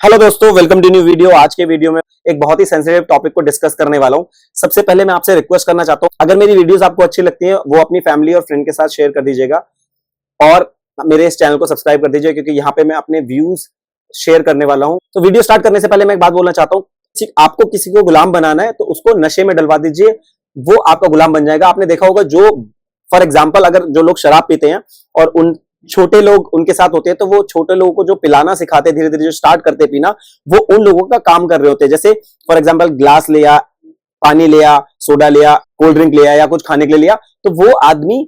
Hello दोस्तों, welcome to new video. आज के वीडियो में एक बहुत ही सेंसिटिव टॉपिक को डिस्कस करने वाला हूं। सबसे पहले मैं आपसे रिक्वेस्ट करना चाहता हूं, अगर मेरी वीडियोस आपको अच्छी लगती हैं वो अपनी फैमिली और फ्रेंड के साथ शेयर कर दीजिएगा और मेरे इस चैनल को सब्सक्राइब कर दीजिए, क्योंकि यहाँ पे मैं अपने व्यूज शेयर करने वाला हूं। तो वीडियो स्टार्ट करने से पहले मैं एक बात बोलना चाहता हूं, आपको किसी को गुलाम बनाना है तो उसको नशे में डलवा दीजिए, वो आपका गुलाम बन जाएगा। आपने देखा होगा, जो फॉर एग्जाम्पल अगर जो लोग शराब पीते हैं और उन छोटे लोग उनके साथ होते हैं, तो वो छोटे लोगों को जो पिलाना सिखाते, धीरे धीरे जो स्टार्ट करते पीना, वो उन लोगों का काम कर रहे होते हैं। जैसे फॉर एग्जांपल ग्लास लिया, पानी लिया, सोडा लिया, कोल्ड ड्रिंक लिया या कुछ खाने के लिए लिया, तो वो आदमी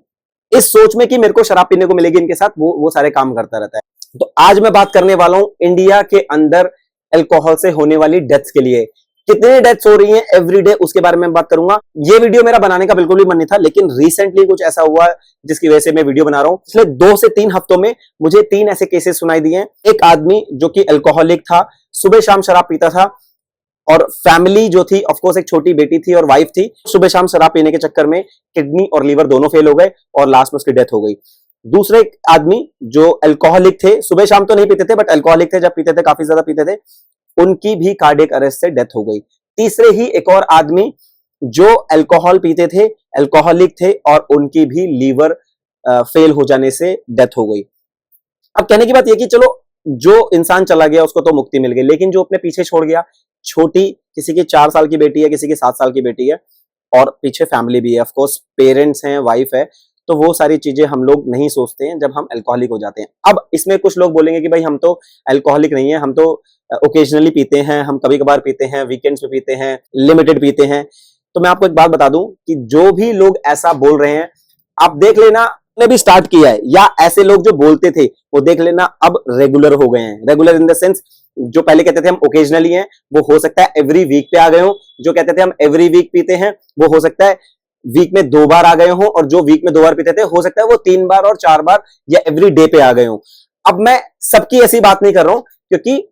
इस सोच में कि मेरे को शराब पीने को मिलेगी इनके साथ, वो सारे काम करता रहता है। तो आज मैं बात करने वाला हूं इंडिया के अंदर अल्कोहल से होने वाली डेथ्स के लिए। कितने डेथ्स हो रही हैं एवरीडे, उसके बारे में बात करूंगा। ये वीडियो मेरा बनाने का बिल्कुल भी मन नहीं था, लेकिन रिसेंटली कुछ ऐसा हुआ जिसकी वजह से मैं वीडियो बना रहा हूं। पिछले 2 से 3 हफ्तों में मुझे 3 ऐसे केसेस सुनाई दिए हैं। एक आदमी जो कि अल्कोहलिक था, सुबह शाम शराब पीता था, और फैमिली जो थी, ऑफ कोर्स एक छोटी बेटी थी और वाइफ थी। सुबह शाम शराब पीने के चक्कर में किडनी और लीवर दोनों फेल हो गए और लास्ट में उसकी डेथ हो गई। दूसरे आदमी जो अल्कोहलिक थे, सुबह शाम तो नहीं पीते थे बट अल्कोहलिक थे, जब पीते थे काफी ज्यादा पीते थे, उनकी भी कार्डियक अरेस्ट से डेथ हो गई। तीसरे ही एक और आदमी जो अल्कोहल पीते थे, अल्कोहलिक थे, और उनकी भी लीवर फेल हो जाने से डेथ हो गई। अब कहने की बात यह कि चलो, जो इंसान चला गया उसको तो मुक्ति मिल गई, लेकिन जो अपने पीछे छोड़ गया, छोटी किसी की 4 साल की बेटी है, किसी की 7 साल की बेटी है, और पीछे फैमिली भी है, ऑफ कोर्स पेरेंट्स हैं, वाइफ है, तो वो सारी चीजें हम लोग नहीं सोचते हैं जब हम अल्कोहलिक हो जाते हैं। अब इसमें कुछ लोग बोलेंगे कि भाई हम तो अल्कोहलिक नहीं है, हम तो ओकेजनली पीते हैं, हम कभी कभार पीते हैं, वीकेंड्स पे पीते हैं, लिमिटेड पीते हैं। तो मैं आपको एक बात बता दूं कि जो भी लोग ऐसा बोल रहे हैं, आप देख लेना ने भी स्टार्ट किया है, या ऐसे लोग जो बोलते थे वो देख लेना अब रेगुलर हो गए हैं। रेगुलर इन द सेंस, जो पहले कहते थे हम ओकेजनली हैं, वो हो सकता है एवरी वीक पे आ गए हो। जो कहते थे हम एवरी वीक पीते हैं, वो हो सकता है वीक में 2 बार आ गए हो, और जो वीक में 2 बार पीते थे, हो सकता है वो 3 बार और 4 बार या एवरी डे पे आ गए हो। अब मैं सबकी ऐसी बात नहीं कर रहा हूं, क्योंकि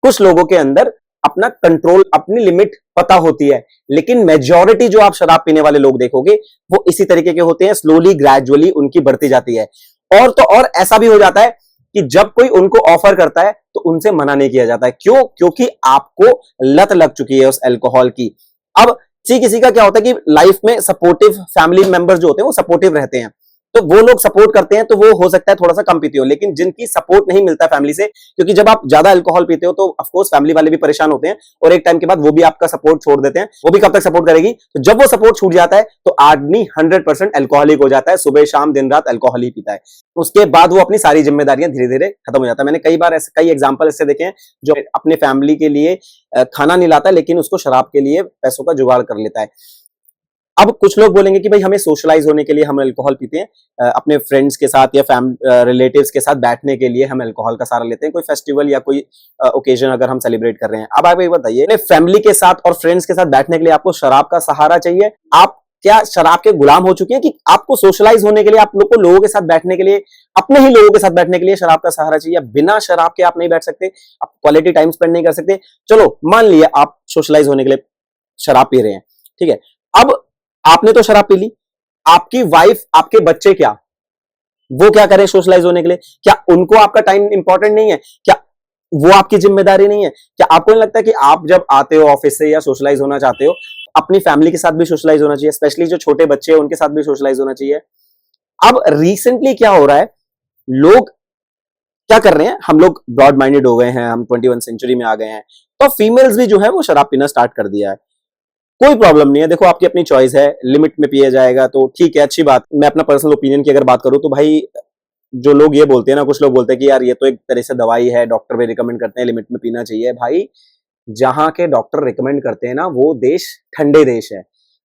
कुछ लोगों के अंदर अपना कंट्रोल, अपनी लिमिट पता होती है, लेकिन मेजॉरिटी जो आप शराब पीने वाले लोग देखोगे वो इसी तरीके के होते हैं। स्लोली ग्रेजुअली उनकी बढ़ती जाती है। और तो और ऐसा भी हो जाता है कि जब कोई उनको ऑफर करता है तो उनसे मना नहीं किया जाता है। क्यों? क्योंकि आपको लत लग चुकी है उस अल्कोहल की। अब किसी का क्या होता है कि लाइफ में सपोर्टिव फैमिली मेंबर्स जो होते हैं वो सपोर्टिव रहते हैं, तो वो लोग सपोर्ट करते हैं, तो वो हो सकता है थोड़ा सा कम पीते हो। लेकिन जिनकी सपोर्ट नहीं मिलता फैमिली से, क्योंकि जब आप ज्यादा अल्कोहल पीते हो तो ऑफ कोर्स फैमिली वाले भी परेशान होते हैं, और एक टाइम के बाद वो भी आपका सपोर्ट छोड़ देते हैं। वो भी कब तक सपोर्ट करेगी? तो जब वो सपोर्ट छूट जाता है तो आदमी 100% अल्कोहलिक हो जाता है, सुबह शाम दिन रात अल्कोहल ही पीता है। उसके बाद वो अपनी सारी जिम्मेदारियां धीरे धीरे खत्म हो जाता है। मैंने कई बार ऐसे कई एग्जाम्पल ऐसे देखे हैं, जो अपने फैमिली के लिए खाना नहीं लाता, लेकिन उसको शराब के लिए पैसों का जुगाड़ कर लेता है। अब कुछ लोग बोलेंगे कि भाई हमें सोशलाइज होने के लिए हम अल्कोहल पीते हैं, अपने फ्रेंड्स के साथ या रिलेटिव्स के साथ बैठने के लिए हम अल्कोहल का सहारा लेते हैं, कोई फेस्टिवल या कोई ओकेजन अगर हम सेलिब्रेट कर रहे हैं। अब आप एक बताइए, फैमिली के साथ और फ्रेंड्स के साथ बैठने के लिए आपको शराब का सहारा चाहिए? आप क्या शराब के गुलाम हो चुके हैं कि आपको सोशलाइज होने के लिए, आप लोग को लोगों के साथ बैठने के लिए, अपने ही लोगों के साथ बैठने के लिए शराब का सहारा चाहिए? बिना शराब के आप नहीं बैठ सकते, आप क्वालिटी टाइम स्पेंड नहीं कर सकते। चलो मान लिया आप सोशलाइज होने के लिए शराब पी रहे हैं, ठीक है। अब आपने तो शराब पी ली, आपकी वाइफ, आपके बच्चे क्या, वो क्या करें सोशलाइज होने के लिए? क्या उनको आपका टाइम इंपॉर्टेंट नहीं है? क्या वो आपकी जिम्मेदारी नहीं है? क्या आपको नहीं लगता कि आप जब आते हो ऑफिस से या सोशलाइज होना चाहते हो, अपनी फैमिली के साथ भी सोशलाइज होना चाहिए? स्पेशली जो छोटे बच्चे हैं उनके साथ भी सोशलाइज होना चाहिए। अब रिसेंटली क्या हो रहा है, लोग क्या कर रहे हैं, हम लोग ब्रॉड माइंडेड हो गए हैं, हम 21 सेंचुरी में आ गए हैं, तो फीमेल्स भी जो है वो शराब पीना स्टार्ट कर दिया है। कोई प्रॉब्लम नहीं है, देखो आपकी अपनी चॉइस है, लिमिट में पिया जाएगा तो ठीक है, अच्छी बात। मैं अपना पर्सनल ओपिनियन की अगर बात करूं तो भाई, जो लोग ये बोलते हैं ना, कुछ लोग बोलते हैं कि यार ये तो एक तरह से दवाई है, डॉक्टर भी रिकमेंड करते हैं लिमिट में पीना चाहिए। भाई, जहां के डॉक्टर रिकमेंड करते हैं ना, वो देश ठंडे देश है।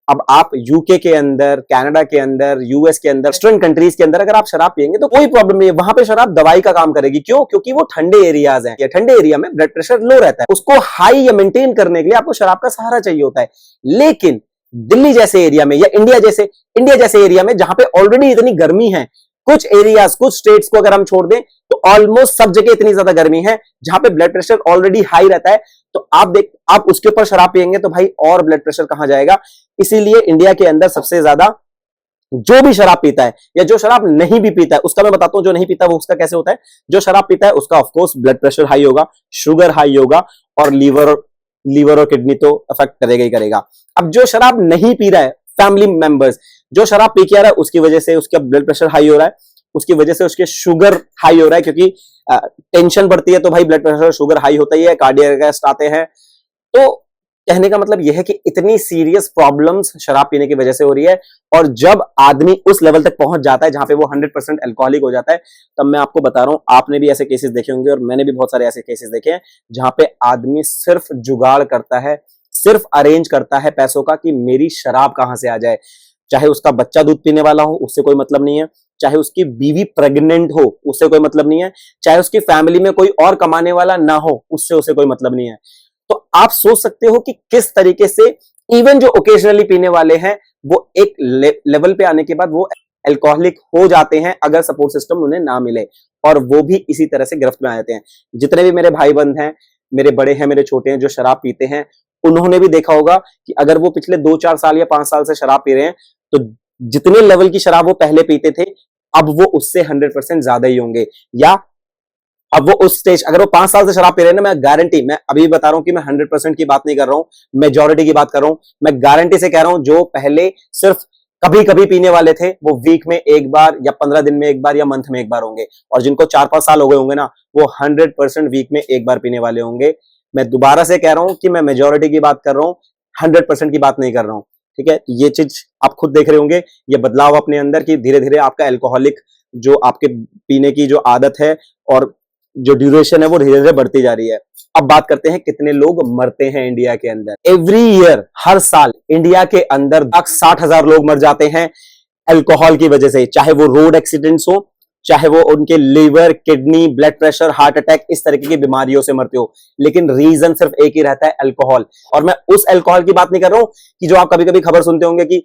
अब आप यूके के अंदर, कनाडा के अंदर, यूएस के अंदर, वेस्टर्न कंट्रीज के अंदर अगर आप शराब पियेंगे तो कोई प्रॉब्लम नहीं है, वहां पे शराब दवाई का काम करेगी। क्यों? क्योंकि वो ठंडे एरियाज हैं, या ठंडे एरिया में ब्लड प्रेशर लो रहता है, उसको हाई या मेंटेन करने के लिए आपको शराब का सहारा चाहिए होता है। लेकिन दिल्ली जैसे एरिया में या इंडिया जैसे एरिया में, जहां पे ऑलरेडी इतनी गर्मी है, कुछ एरियाज, कुछ स्टेट्स को अगर हम छोड़ दें तो ऑलमोस्ट सब जगह इतनी ज्यादा गर्मी है जहां पे ब्लड प्रेशर ऑलरेडी हाई रहता है, तो आप उसके ऊपर शराब पियेंगे तो भाई और ब्लड प्रेशर कहां जाएगा। इसीलिए इंडिया के अंदर सबसे ज्यादा जो भी शराब पीता है या जो शराब नहीं भी पीता है उसका मैं बताता हूं, जो नहीं पीता वो उसका कैसे होता है। जो शराब पीता है उसका ऑफकोर्स ब्लड प्रेशर हाई होगा, शुगर हाई होगा, और लीवर और किडनी तो अफेक्ट करेगा ही करेगा। अब जो शराब नहीं पी रहा है, फैमिली मेंबर्स, जो शराब पी के आ रहा है उसकी वजह से उसका ब्लड प्रेशर हाई हो रहा है, उसकी वजह से उसके शुगर हाई हो रहा है, क्योंकि टेंशन बढ़ती है तो भाई ब्लड प्रेशर शुगर हाई होता ही है, कार्डियक अरेस्ट आते हैं। तो कहने का मतलब यह है कि इतनी सीरियस प्रॉब्लम्स शराब पीने की वजह से हो रही है। और जब आदमी उस लेवल तक पहुंच जाता है जहां पे वो 100% अल्कोहलिक हो जाता है, तब मैं आपको बता रहा हूं, आपने भी ऐसे केसेस देखे होंगे और मैंने भी बहुत सारे ऐसे केसेस देखे हैं जहां पे आदमी सिर्फ जुगाड़ करता है, सिर्फ अरेंज करता है पैसों का कि मेरी शराब कहां से आ जाए। चाहे उसका बच्चा दूध पीने वाला हो, उससे कोई मतलब नहीं है। चाहे उसकी बीवी प्रेग्नेंट हो, उससे कोई मतलब नहीं है। चाहे उसकी फैमिली में कोई और कमाने वाला ना हो, उससे उसे कोई मतलब नहीं है। तो आप सोच सकते हो कि किस तरीके से इवन जो ओकेजनली पीने वाले हैं वो एक लेवल पे आने के बाद वो अल्कोहलिक हो जाते हैं, अगर सपोर्ट सिस्टम उन्हें ना मिले, और वो भी इसी तरह से गिरफ्त में आ जाते हैं। जितने भी मेरे भाई बंद हैं, मेरे बड़े हैं, मेरे छोटे हैं, जो शराब पीते हैं, उन्होंने भी देखा होगा कि अगर वो पिछले 2-4 साल या 5 साल से शराब पी रहे हैं, तो जितने लेवल की शराब वो पहले पीते थे, अब वो उससे 100% ज्यादा ही होंगे। या अब वो उस स्टेज, अगर वो 5 साल से शराब पी रहे हैं ना, मैं गारंटी, मैं अभी बता रहा हूं कि मैं 100% की बात नहीं कर रहा हूं, मेजोरिटी की बात कर रहा हूं। मैं गारंटी से कह रहा हूं, जो पहले सिर्फ कभी कभी पीने वाले थे, वो वीक में एक बार या 15 दिन में एक बार या मंथ में एक बार होंगे। और जिनको 4-5 साल हो गए होंगे ना, वो 100% वीक में एक बार पीने वाले होंगे। मैं दोबारा से कह रहा हूं कि मैं मेजोरिटी की बात कर रहा हूं, 100% की बात नहीं कर रहा हूं। ठीक है, ये चीज आप खुद देख रहे होंगे, ये बदलाव अपने अंदर, कि धीरे धीरे आपका अल्कोहलिक जो आपके पीने की जो आदत है और जो ड्यूरेशन है वो धीरे धीरे बढ़ती जा रही है। अब बात करते हैं कितने लोग मरते हैं इंडिया के अंदर। एवरी ईयर, हर साल इंडिया के अंदर 60,000 लोग मर जाते हैं अल्कोहल की वजह से, चाहे वो रोड एक्सीडेंट्स हो, चाहे वो उनके liver, kidney, blood pressure, heart attack, इस तरीके की बीमारियों से मरते हो। लेकिन रीजन सिर्फ एक ही रहता है, अल्कोहल। और मैं उस अल्कोहल की बात नहीं कर रहा हूं कि जो आप कभी कभी खबर सुनते होंगे कि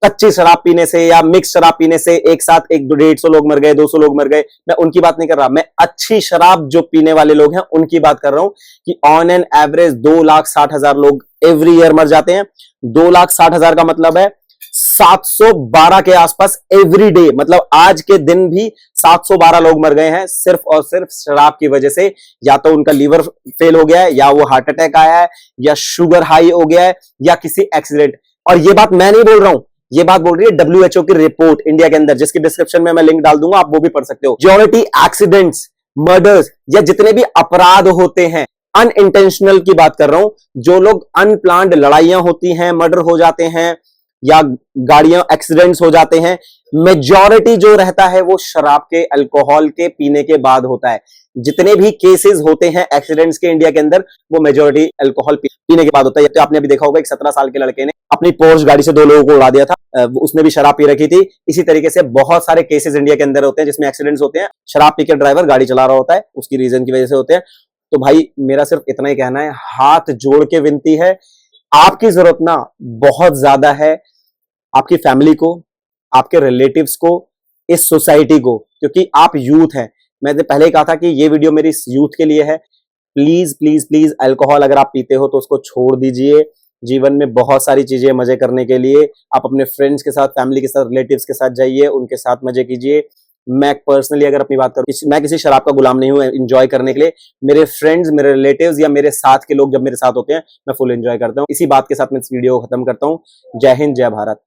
कच्ची शराब पीने से या मिक्स शराब पीने से एक साथ 100-150 लोग मर गए, 200 लोग मर गए। मैं उनकी बात नहीं कर रहा, मैं अच्छी शराब जो पीने वाले लोग हैं उनकी बात कर रहा हूं कि ऑन एन एवरेज 2,60,000 लोग एवरी ईयर मर जाते हैं। 2,60,000 का मतलब है 712 के आसपास एवरी डे, मतलब आज के दिन भी 712 लोग मर गए हैं सिर्फ और सिर्फ शराब की वजह से। या तो उनका लीवर फेल हो गया है, या वो हार्ट अटैक आया है, या शुगर हाई हो गया है, या किसी एक्सीडेंट। और ये बात मैं नहीं बोल रहा हूं, ये बात बोल रही है WHO की रिपोर्ट इंडिया के अंदर, जिसकी डिस्क्रिप्शन में मैं लिंक डाल दूंगा, आप वो भी पढ़ सकते हो। मेजॉरिटी एक्सीडेंट्स, मर्डर्स या जितने भी अपराध होते हैं, अनइंटेंशनल की बात कर रहा हूं, जो लोग अनप्लान्ड लड़ाइयां होती हैं, मर्डर हो जाते हैं या गाड़ियां एक्सीडेंट्स हो जाते हैं, मेजॉरिटी जो रहता है वो शराब के, अल्कोहल के पीने के बाद होता है। जितने भी केसेस होते हैं एक्सीडेंट्स के इंडिया के अंदर, वो मेजॉरिटी अल्कोहल पीने के बाद होता है। तो आपने अभी देखा होगा एक 17 साल के लड़के ने अपनी पोर्श गाड़ी से 2 लोगों को उड़ा दिया था, उसने भी शराब पी रखी थी। इसी तरीके से बहुत सारे केसेस इंडिया के अंदर होते हैं जिसमें एक्सीडेंट्स होते हैं, शराब पीकर ड्राइवर गाड़ी चला रहा होता है, उसकी रीजन की वजह से होते हैं। तो भाई मेरा सिर्फ इतना ही कहना है, हाथ जोड़ के विनती है, आपकी जरूरत ना बहुत ज्यादा है, आपकी फैमिली को, आपके रिलेटिव्स को, इस सोसाइटी को, क्योंकि आप यूथ हैं। मैंने पहले ही कहा था कि ये वीडियो मेरी यूथ के लिए है। प्लीज प्लीज प्लीज, अल्कोहल अगर आप पीते हो तो उसको छोड़ दीजिए। जीवन में बहुत सारी चीजें मजे करने के लिए आप अपने फ्रेंड्स के साथ, फैमिली के साथ, रिलेटिव्स के साथ जाइए, उनके साथ मजे कीजिए। मैं पर्सनली अगर अपनी बात करूं, मैं किसी शराब का गुलाम नहीं हूं एंजॉय करने के लिए। मेरे फ्रेंड्स, मेरे रिलेटिव्स या मेरे साथ के लोग जब मेरे साथ होते हैं, मैं फुल एंजॉय करता हूं। इसी बात के साथ मैं इस वीडियो को खत्म करता हूं। जय हिंद, जय भारत।